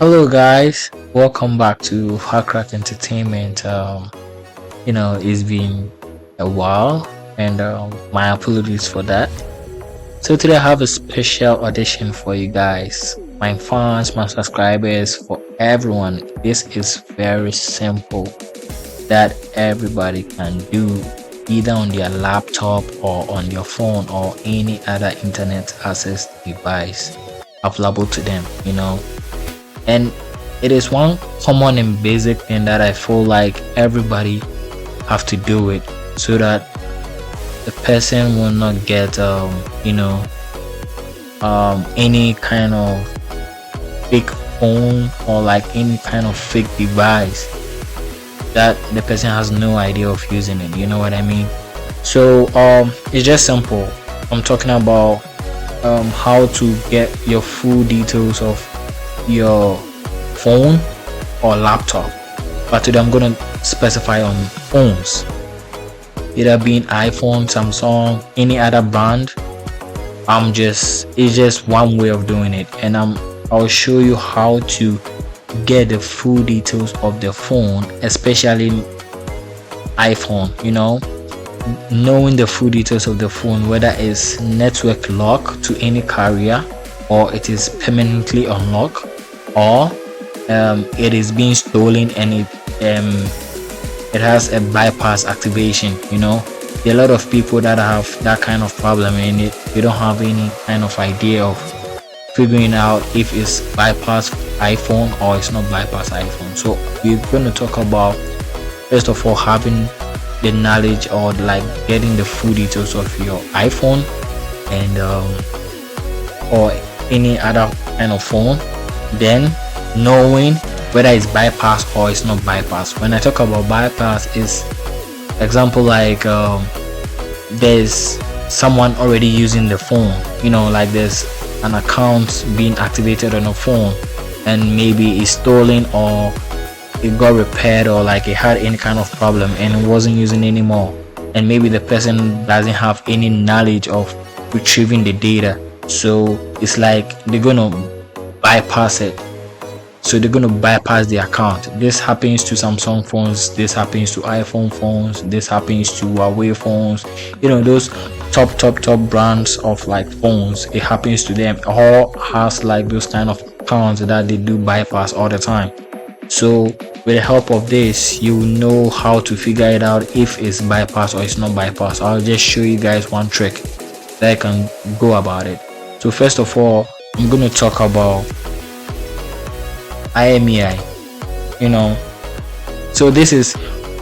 Hello guys, welcome back to Hackcrack Entertainment. It's been a while, and my apologies for that. So today I have a special audition for you guys, my fans, my subscribers, for everyone. This is very simple that everybody can do, either on their laptop or on their phone or any other internet access device available to them. And it is one common and basic thing that I feel like everybody have to do it, so that the person will not get any kind of fake phone or like any kind of fake device that the person has no idea of using it. You know what I mean? So it's just simple. I'm talking about how to get your full details of your phone or laptop, but today I'm gonna specify on phones, either being iPhone, Samsung, any other brand. It's just one way of doing it, and I'll show you how to get the full details of the phone, especially iPhone. Knowing the full details of the phone, whether it's network lock to any carrier, or it is permanently unlocked, or it is being stolen and it has a bypass activation. There are a lot of people that have that kind of problem, and they don't have any kind of idea of figuring out if it's bypass iPhone or it's not bypass iPhone. So we're going to talk about, first of all, having the knowledge or like getting the full details of your iPhone and or any other kind of phone, then knowing whether it's bypass or it's not bypass. When I talk about bypass, is example like there's someone already using the phone, like there's an account being activated on a phone, and maybe it's stolen or it got repaired, or like it had any kind of problem and it wasn't using anymore, and maybe the person doesn't have any knowledge of retrieving the data. So it's like they're gonna bypass it. So they're going to bypass the account. This happens to Samsung phones, this happens to iPhone phones, this happens to Huawei phones, those top brands of like phones. It happens to them. All has like those kind of accounts that they do bypass all the time. So with the help of this, you know how to figure it out if it's bypass or it's not bypass. I'll just show you guys one trick that I can go about it. So first of all, I'm going to talk about IMEI. So this is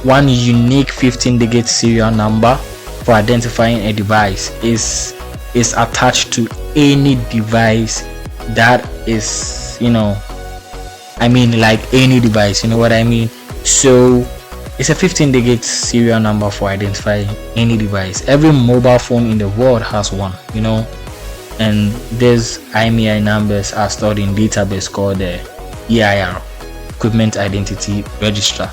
one unique 15-digit serial number for identifying a device. Is attached to any device that is, like any device, you know what I mean? So it's a 15-digit serial number for identifying any device. Every mobile phone in the world has one, and these IMEI numbers are stored in database called the EIR, Equipment Identity Register.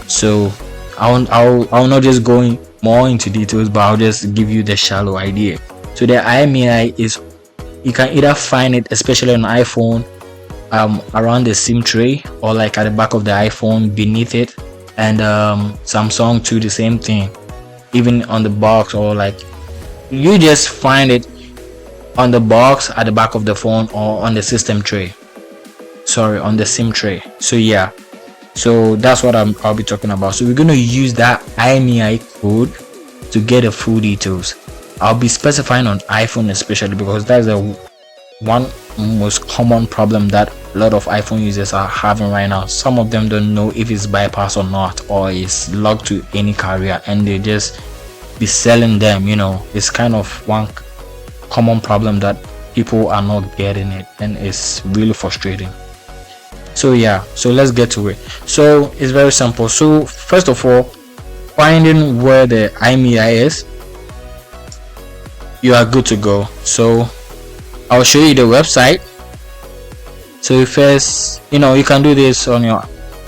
So I'll not just go more into details, but I'll just give you the shallow idea. So the IMEI is, you can either find it, especially on iPhone, around the SIM tray, or like at the back of the iPhone beneath it, and Samsung too, the same thing, even on the box, or like you just find it on the box, at the back of the phone, or on the system tray, on the SIM tray. So yeah, so that's what I'll be talking about. So we're going to use that IMEI code to get the full details. I'll be specifying on iPhone especially, because that's the one most common problem that a lot of iPhone users are having right now. Some of them don't know if it's bypass or not, or it's logged to any carrier, and they just be selling them. It's kind of one common problem that people are not getting it, and it's really frustrating. So yeah, so let's get to it. So it's very simple. So first of all, finding where the IMEI is, you are good to go. So I'll show you the website. So first, you can do this on your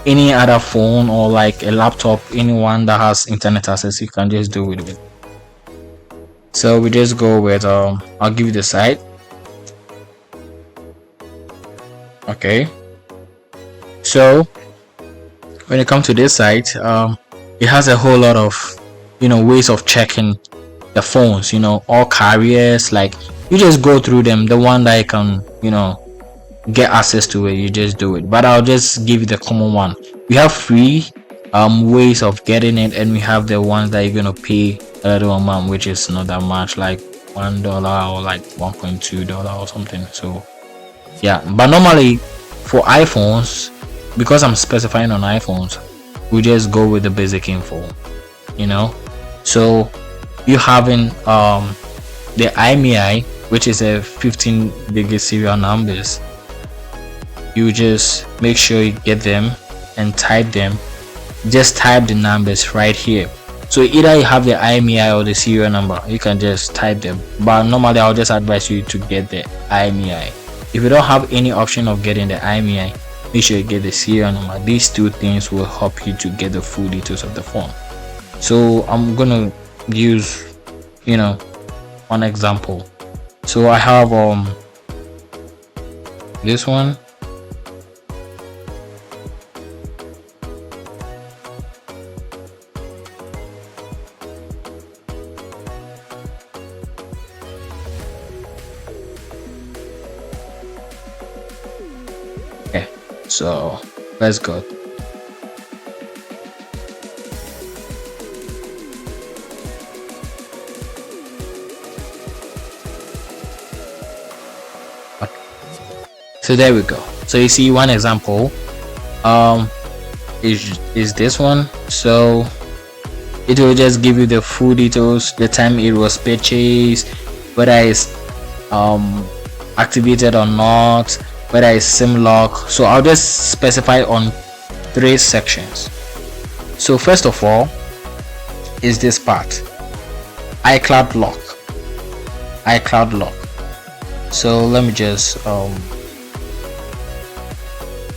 any other phone or like a laptop, anyone that has internet access, you can just do it. So we just go with I'll give you the site. Okay, So when it comes to this site, it has a whole lot of ways of checking the phones, all carriers. Like, you just go through them, the one that you can get access to it, you just do it. But I'll just give you the common one. We have free ways of getting it, and we have the ones that you're gonna pay a little amount, which is not that much, like $1 or like $1.2 or something. So yeah, but normally for iPhones, because I'm specifying on iPhones, we just go with the basic info, so you having the IMEI, which is a 15-digit serial numbers. You just make sure you get them and type them. Just type the numbers right here. So either you have the IMEI or the serial number, you can just type them. But normally I'll just advise you to get the IMEI. If you don't have any option of getting the IMEI, make sure you get the serial number. These two things will help you to get the full details of the phone. So I'm gonna use one example. So I have this one. Okay, so let's go. So there we go. So you see one example is this one. So it will just give you the full details, the time it was purchased, whether it's activated or not, whether it's SIM lock. So I'll just specify on 3 sections. So first of all is this part, iCloud lock. So let me just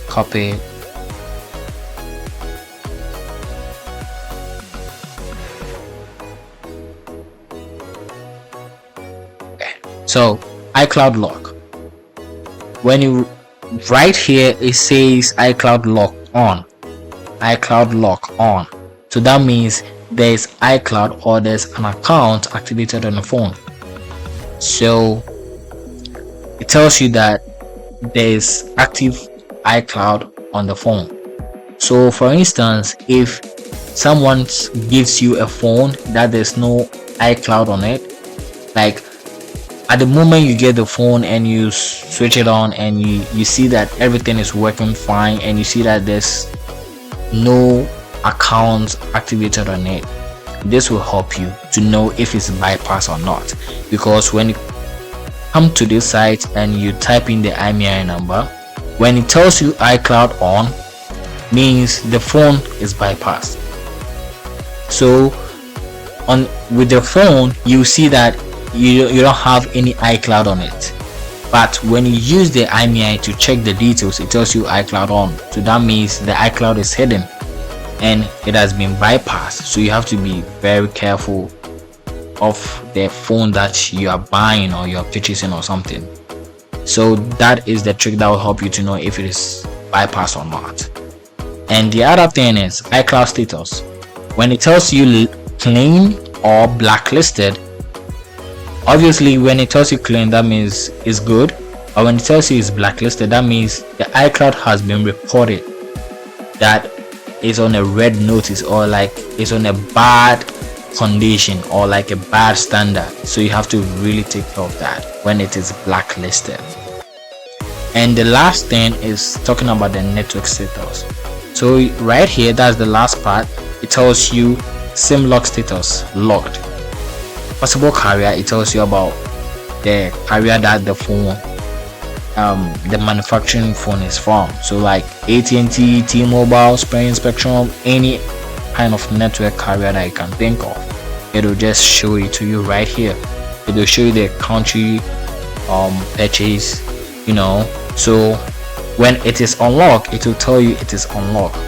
copy. Okay, so iCloud lock. When you right here, it says iCloud lock on. So that means there's iCloud or there's an account activated on the phone. So it tells you that there's active iCloud on the phone. So for instance, if someone gives you a phone that there's no iCloud on it, like at the moment you get the phone and you switch it on and you see that everything is working fine, and you see that there's no account activated on it, this will help you to know if it's bypassed or not. Because when you come to this site and you type in the IMEI number, when it tells you iCloud on, means the phone is bypassed. So with the phone, you see that you don't have any iCloud on it. But when you use the IMEI to check the details, it tells you iCloud on. So that means the iCloud is hidden and it has been bypassed. So you have to be very careful of the phone that you are buying or you are purchasing or something. So that is the trick that will help you to know if it is bypassed or not. And the other thing is iCloud status. When it tells you clean or blacklisted, obviously when it tells you clean, that means it's good. But when it tells you it's blacklisted, that means the iCloud has been reported that it's on a red notice, or like it's on a bad condition or like a bad standard. So you have to really take care of that when it is blacklisted. And the last thing is talking about the network status. So right here, that's the last part. It tells you SIM lock status, locked. Possible carrier, it tells you about the carrier that the phone the manufacturing phone is from. So like AT&T, T-Mobile, Sprint, Spectrum, any kind of network carrier that you can think of, it will just show it to you right here. It will show you the country purchase, So when it is unlocked, it will tell you it is unlocked.